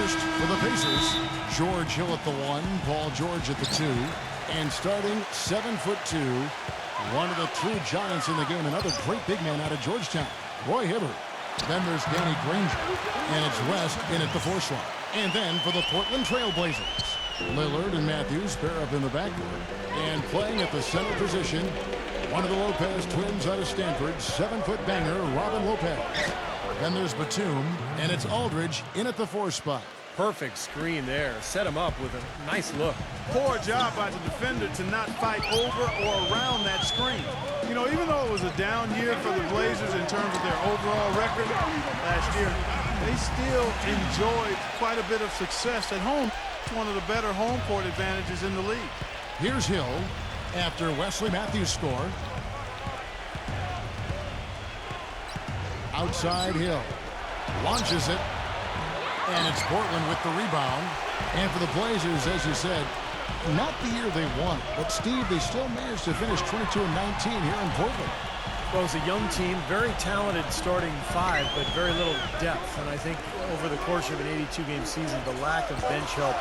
first for the Pacers. George Hill at the 1, Paul George at the 2. And starting 7'2", one of the true giants in the game, another great big man out of Georgetown, Roy Hibbert. Then there's Danny Granger, and it's West in at the 4 slot. And then for the Portland Trail Blazers, Lillard and Matthews pair up in the backcourt. And playing at the center position, one of the Lopez twins out of Stanford, 7-foot banger, Robin Lopez. Then there's Batum, and it's Aldridge in at the 4 spot. Perfect screen there. Set him up with a nice look. Poor job by the defender to not fight over or around that screen. You know, even though it was a down year for the Blazers in terms of their overall record last year, they still enjoyed quite a bit of success at home. It's one of the better home court advantages in the league. Here's Hill after Wesley Matthews score. Outside Hill. Launches it. And it's Portland with the rebound. And for the Blazers, as you said, not the year they won. But, Steve, they still managed to finish 22-19 here in Portland. Well, it's a young team, very talented starting 5, but very little depth. And I think over the course of an 82-game season, the lack of bench help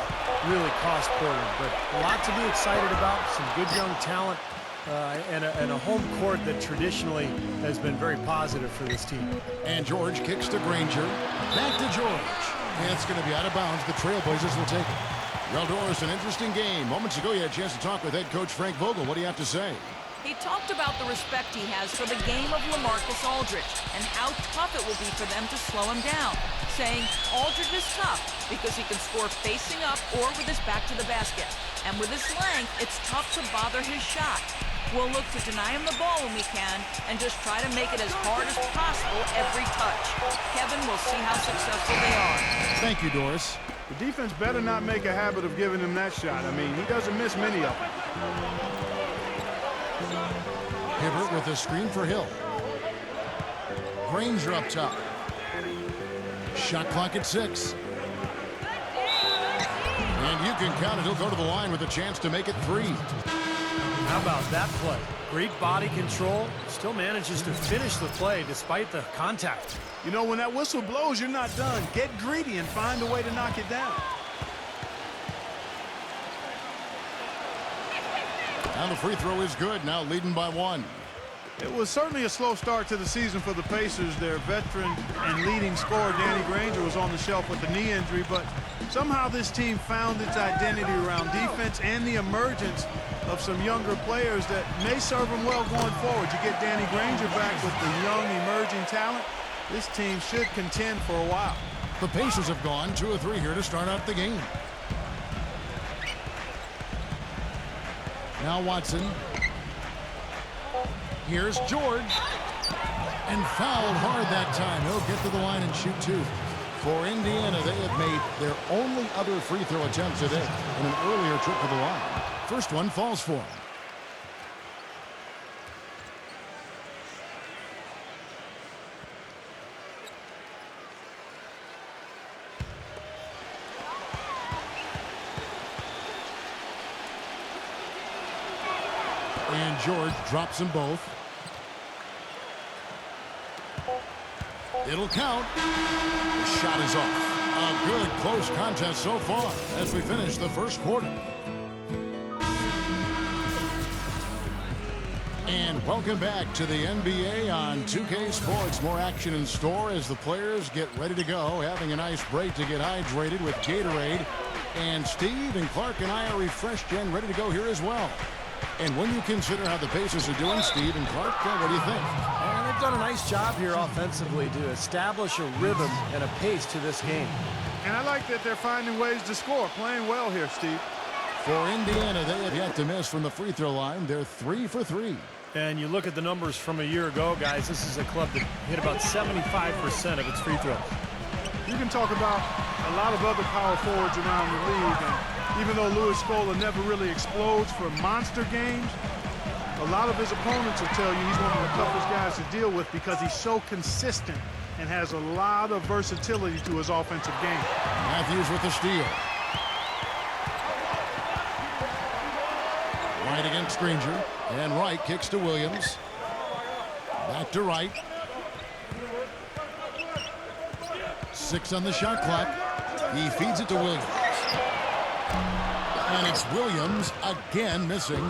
really cost Portland. But a lot to be excited about, some good young talent, and a home court that traditionally has been very positive for this team. And George kicks to Granger. Back to George. And it's going to be out of bounds. The Trailblazers will take it. Well, Doris, an interesting game. Moments ago, you had a chance to talk with head coach Frank Vogel. What do you have to say? He talked about the respect he has for the game of LaMarcus Aldridge and how tough it will be for them to slow him down, saying Aldridge is tough because he can score facing up or with his back to the basket. And with his length, it's tough to bother his shot. We'll look to deny him the ball when we can and just try to make it as hard as possible every touch. Kevin, will see how successful they are. Thank you, Doris. The defense better not make a habit of giving him that shot. I mean, he doesn't miss many of them. Hibbert with a screen for Hill. Granger up top. Shot clock at 6. And you can count it. He'll go to the line with a chance to make it 3. How about that play? Great body control. Still manages to finish the play despite the contact. You know, when that whistle blows, you're not done. Get greedy and find a way to knock it down. And the free throw is good. Now leading by 1. It was certainly a slow start to the season for the Pacers. Their veteran and leading scorer, Danny Granger, was on the shelf with a knee injury, but somehow this team found its identity around defense and the emergence of some younger players that may serve them well going forward. You get Danny Granger back with the young, emerging talent, this team should contend for a while. The Pacers have gone 2 of 3 here to start out the game. Now Watson. Here's George. And fouled hard that time. He'll get to the line and shoot 2. For Indiana, they have made their only other free throw attempt today in an earlier trip to the line. First one falls for him. And George drops them both. It'll count. The shot is off. A good close contest so far as we finish the first quarter. And welcome back to the NBA on 2K Sports. More action in store as the players get ready to go, having a nice break to get hydrated with Gatorade. And Steve and Clark and I are refreshed and ready to go here as well. And when you consider how the Pacers are doing, Steve and Clark, what do you think? And they've done a nice job here offensively to establish a rhythm and a pace to this game. And I like that they're finding ways to score, playing well here, Steve. For Indiana, they have yet to miss from the free throw line. They're 3 for 3. And you look at the numbers from a year ago, guys, this is a club that hit about 75% of its free throws. You can talk about a lot of other power forwards around the league, and even though Louis Scola never really explodes for monster games, a lot of his opponents will tell you he's one of the toughest guys to deal with because he's so consistent and has a lot of versatility to his offensive game. Matthews with the steal. Wright against Granger, and Wright kicks to Williams. Back to Wright. 6 on the shot clock. He feeds it to Williams. And it's Williams again missing.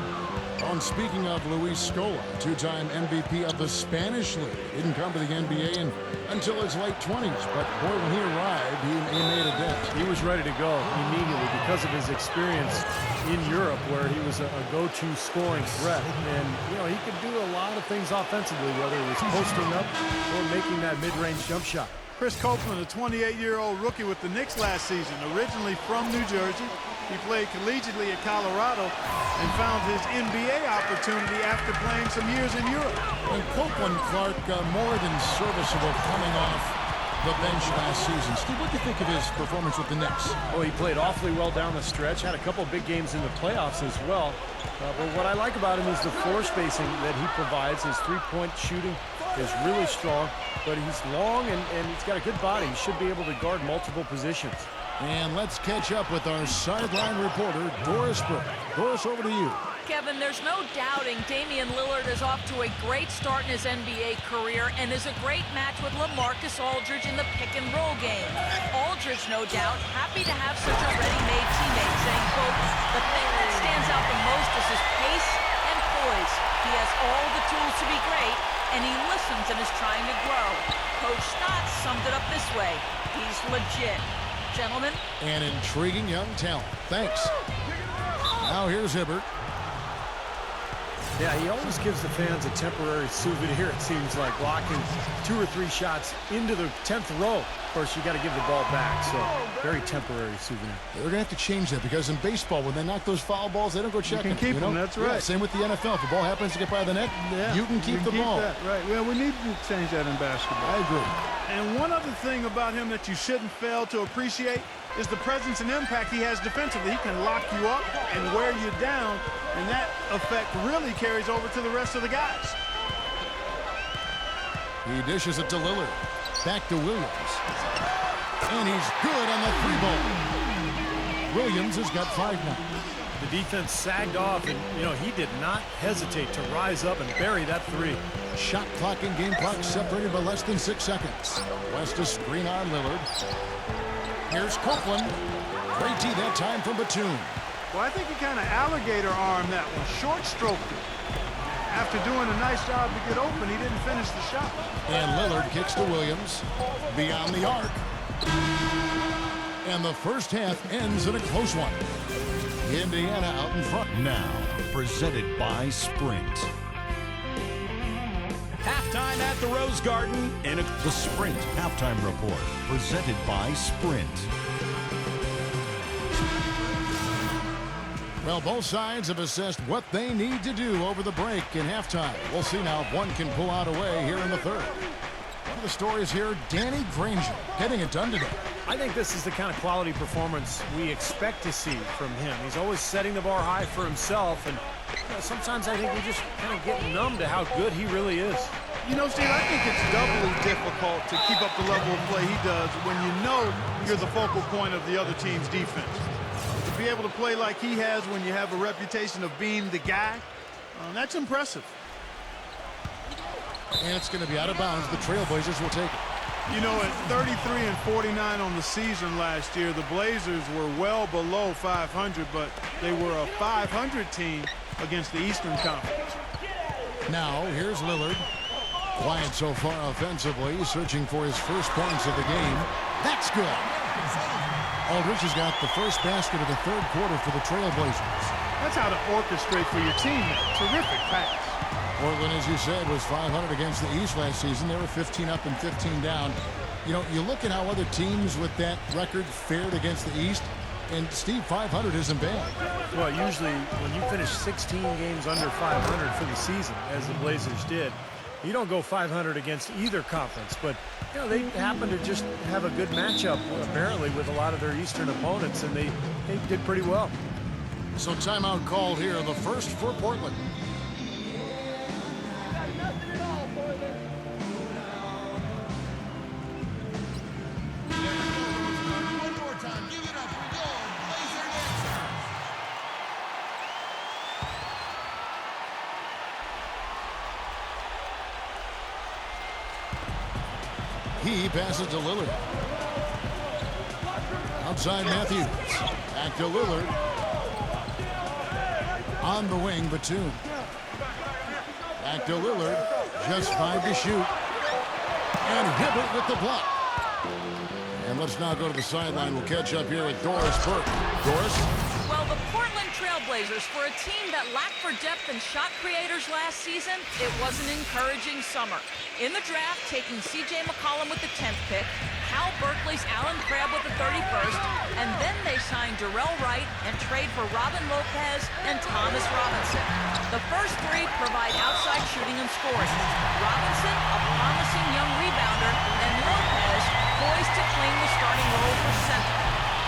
On speaking of Luis Scola, two-time MVP of the Spanish League. Didn't come to the NBA until his late 20s. But boy, when he arrived, he made a dent. He was ready to go immediately because of his experience in Europe, where he was a go-to scoring threat. And, you know, he could do a lot of things offensively, whether it was posting up or making that mid-range jump shot. Chris Copeland, a 28-year-old rookie with the Knicks last season, originally from New Jersey. He played collegiately at Colorado and found his NBA opportunity after playing some years in Europe. And Copeland, Clark, more than serviceable coming off the bench last season. Steve, what do you think of his performance with the Knicks? Oh, he played awfully well down the stretch, had a couple of big games in the playoffs as well. But what I like about him is the floor spacing that he provides. His three-point shooting is really strong, but he's long and he's got a good body. He should be able to guard multiple positions. And let's catch up with our sideline reporter, Doris Burke. Doris, over to you. Kevin, there's no doubting Damian Lillard is off to a great start in his NBA career and is a great match with LaMarcus Aldridge in the pick-and-roll game. Aldridge, no doubt, happy to have such a ready-made teammate, saying, quote, the thing that stands out the most is his pace and poise. He has all the tools to be great, and he listens and is trying to grow. Coach Stotts summed it up this way. He's legit. Gentlemen. An intriguing young talent. Thanks. Now here's Hibbert. Yeah, he always gives the fans a temporary souvenir, it seems like, blocking 2 or 3 shots into the 10th row. Of course, you got to give the ball back, so very temporary souvenir. They're going to have to change that because in baseball, when they knock those foul balls, they don't go checking. You can keep them, that's right. Yeah, same with the NFL. If the ball happens to get by the net, you can keep the ball. That, right. Well, we need to change that in basketball. I agree. And one other thing about him that you shouldn't fail to appreciate is the presence and impact he has defensively. He can lock you up and wear you down, and that effect really carries over to the rest of the guys. He dishes it to Lillard. Back to Williams. And he's good on the 3-ball. Williams has got 5 now. The defense sagged off, and, you know, he did not hesitate to rise up and bury that 3. Shot clock and game clock separated by less than 6 seconds. West a screen on Lillard. Here's Copeland. Great D that time from Batum. Well, I think he kind of alligator armed that one. Short stroked it. After doing a nice job to get open, he didn't finish the shot. And Lillard kicks to Williams. Beyond the arc. And the first half ends in a close one. Indiana out in front. Now, presented by Sprint. Halftime at the Rose Garden and the Sprint Halftime Report, presented by Sprint. Well, both sides have assessed what they need to do over the break in halftime. We'll see now if one can pull out a way here in the third. One of the stories here, Danny Granger getting it done today. I think this is the kind of quality performance we expect to see from him. He's always setting the bar high for himself, and you know, sometimes I think we just kind of get numb to how good he really is. You know, Steve, I think it's doubly difficult to keep up the level of play he does when you know you're the focal point of the other team's defense. To be able to play like he has when you have a reputation of being the guy, that's impressive. And it's going to be out of bounds. The Trailblazers will take it. You know, at 33 and 49 on the season last year, the Blazers were well below 500, but they were a 500 team against the Eastern Conference. Now, here's Lillard. Quiet so far offensively, searching for his first points of the game. That's good. Aldridge has got the first basket of the third quarter for the Trailblazers. That's how to orchestrate for your team. Terrific pass. Portland, as you said, was 500 against the East last season. They were 15 up and 15 down. You know, you look at how other teams with that record fared against the East, and Steve, 500 isn't bad. Well, usually when you finish 16 games under 500 for the season, as the Blazers did, you don't go 500 against either conference. But, you know, they happen to just have a good matchup, apparently, with a lot of their Eastern opponents, and they did pretty well. So timeout called here, the first for Portland. He passes to Lillard. Now Outside Matthews. Back to Lillard. On the wing, Batum. Back to Lillard. Just 5 to shoot. And Hibbert with the block. And let's now go to the sideline. We'll catch up here with Doris Burke. Doris? Well, the Portland Trailblazers, for a team that lacked for depth and shot creators last season, it was an encouraging summer. In the draft, taking C.J. McCollum with the 10th pick, Cal Berkeley's Alan Crabb with the 31st, and then they signed Darrell Wright and trade for Robin Lopez and Thomas Robinson. The first three provide outside shooting and scoring. Robinson, a promising young rebounder, and Lopez poised to claim the starting role for center.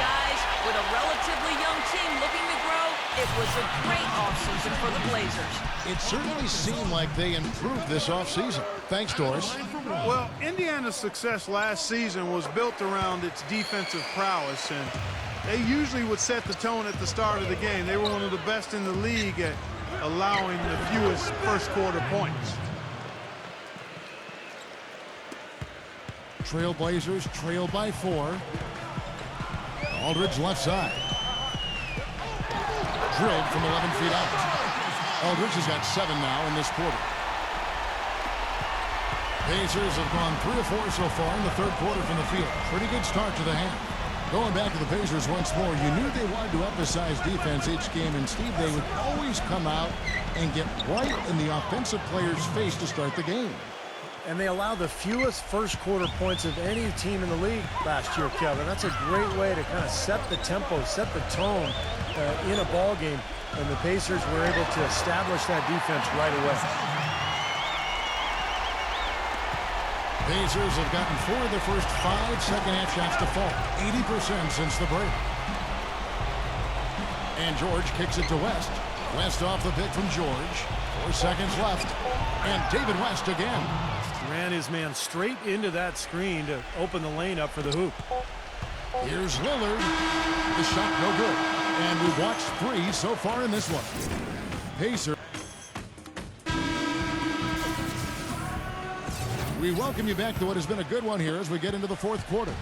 Guys, with a relatively young team looking to grow, it was a great offseason for the Blazers. It certainly seemed like they improved this offseason. Thanks, Doris. Well, Indiana's success last season was built around its defensive prowess, and they usually would set the tone at the start of the game. They were one of the best in the league at allowing the fewest first-quarter points. Trailblazers trail by 4. Aldridge left side. Drilled from 11 feet out. Aldridge has got 7 now in this quarter. Pacers have gone 3 of 4 so far in the third quarter from the field. Pretty good start to the half. Going back to the Pacers once more, you knew they wanted to emphasize defense each game, and Steve, they would always come out and get right in the offensive player's face to start the game. And they allow the fewest first-quarter points of any team in the league last year, Kevin. That's a great way to kind of set the tempo, set the tone in a ball game. And the Pacers were able to establish that defense right away. Pacers have gotten 4 of their first 5 second-half shots to fall. 80% since the break. And George kicks it to West. West off the pick from George. 4 seconds left. And David West again. Ran his man straight into that screen to open the lane up for the hoop. Here's Lillard. The shot no good. And we've watched 3 so far in this one. Pacers. We welcome you back to what has been a good one here as we get into the fourth quarter.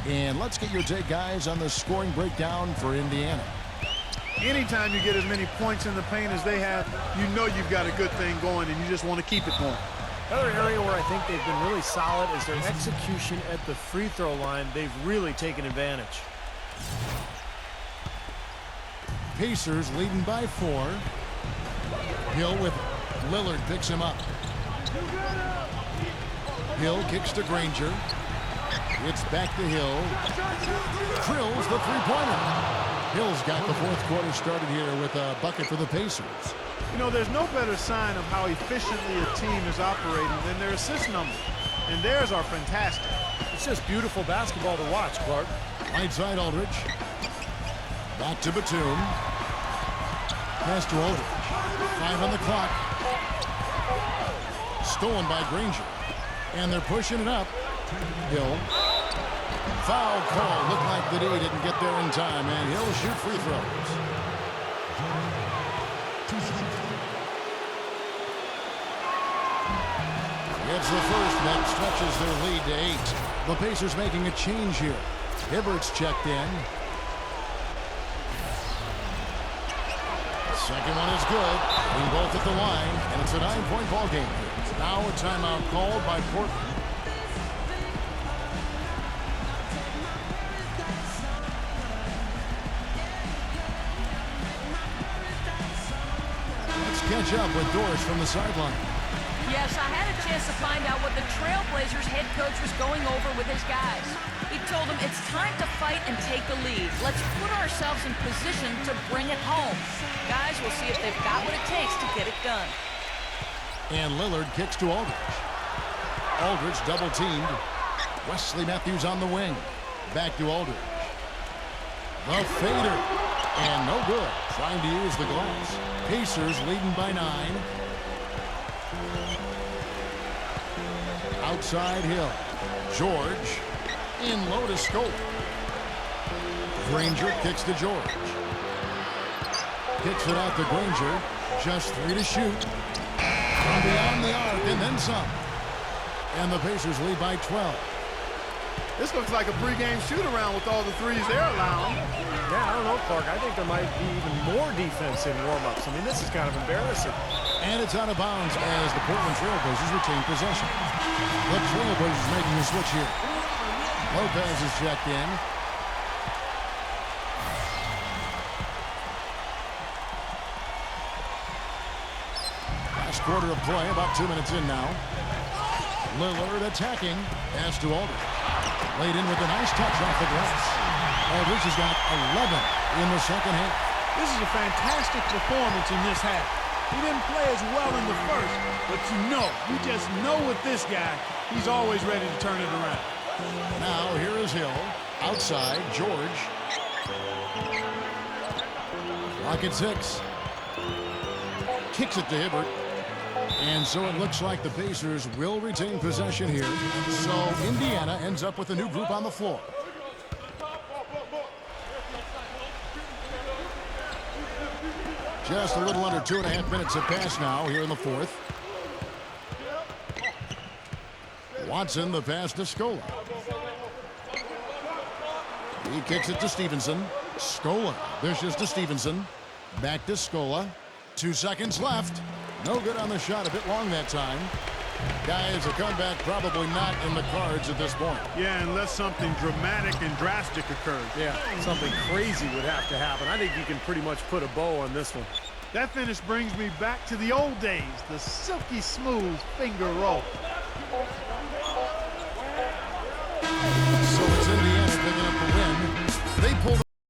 And let's get your take, guys, on the scoring breakdown for Indiana. Anytime you get as many points in the paint as they have, you know you've got a good thing going, and you just want to keep it going. Another area where I think they've been really solid is their execution at the free throw line. They've really taken advantage. Pacers leading by 4. Hill with Lillard picks him up. Hill kicks to Granger. It's back to Hill. Drills the three-pointer. Hill's got the fourth quarter started here with a bucket for the Pacers. You know, there's no better sign of how efficiently a team is operating than their assist numbers. And theirs are fantastic. It's just beautiful basketball to watch, Clark. Right side Aldridge. Back to Batum. Pass to Aldridge. 5 on the clock. Stolen by Granger. And they're pushing it up. Hill. Foul call. Looked like the D didn't get there in time, and he'll shoot free throws. It's the first that stretches their lead to 8. The Pacers making a change here. Hibbert's checked in. Second one is good. Being both at the line, and it's a 9-point ball game. Now a timeout called by Portland. Let's catch up with Doris from the sideline. Yes, I had a chance to find out what the Trailblazers head coach was going over with his guys. He told them it's time to fight and take the lead. Let's put ourselves in position to bring it home. Guys, we'll see if they've got what it takes to get it done. And Lillard kicks to Aldridge. Aldridge double teamed. Wesley Matthews on the wing. Back to Aldridge. The fader. And no good. Trying to use the glass. Pacers leading by 9. Outside Hill. George. In low to scope. Granger kicks to George. Kicks it out to Granger. Just 3 to shoot. From beyond the arc and then some. And the Pacers lead by 12. This looks like a pregame shoot-around with all the threes they're allowing. Yeah, I don't know, Clark. I think there might be even more defense in warm-ups. I mean, this is kind of embarrassing. And it's out of bounds as the Portland Trailblazers retain possession. The Trailblazers making a switch here. Lopez is checked in. Last quarter of play, about 2 minutes in now. Lillard attacking. Pass to Aldridge. Laid in with a nice touch off the glass. Aldridge has got 11 in the second half. This is a fantastic performance in this half. He didn't play as well in the first, but you just know with this guy, he's always ready to turn it around. Now here is Hill. Outside, George. Clock at 6. Kicks it to Hibbert. And so it looks like the Pacers will retain possession here. So Indiana ends up with a new group on the floor. Just a little under 2.5 minutes have passed now here in the fourth. Watson, the pass to Scola. He kicks it to Stevenson. Scola dishes to Stevenson. Back to Scola. 2 seconds left. No good on the shot. A bit long that time. Guys, a comeback probably not in the cards at this point. Yeah, unless something dramatic and drastic occurs. Yeah, something crazy would have to happen. I think you can pretty much put a bow on this one. That finish brings me back to the old days, the silky smooth finger roll.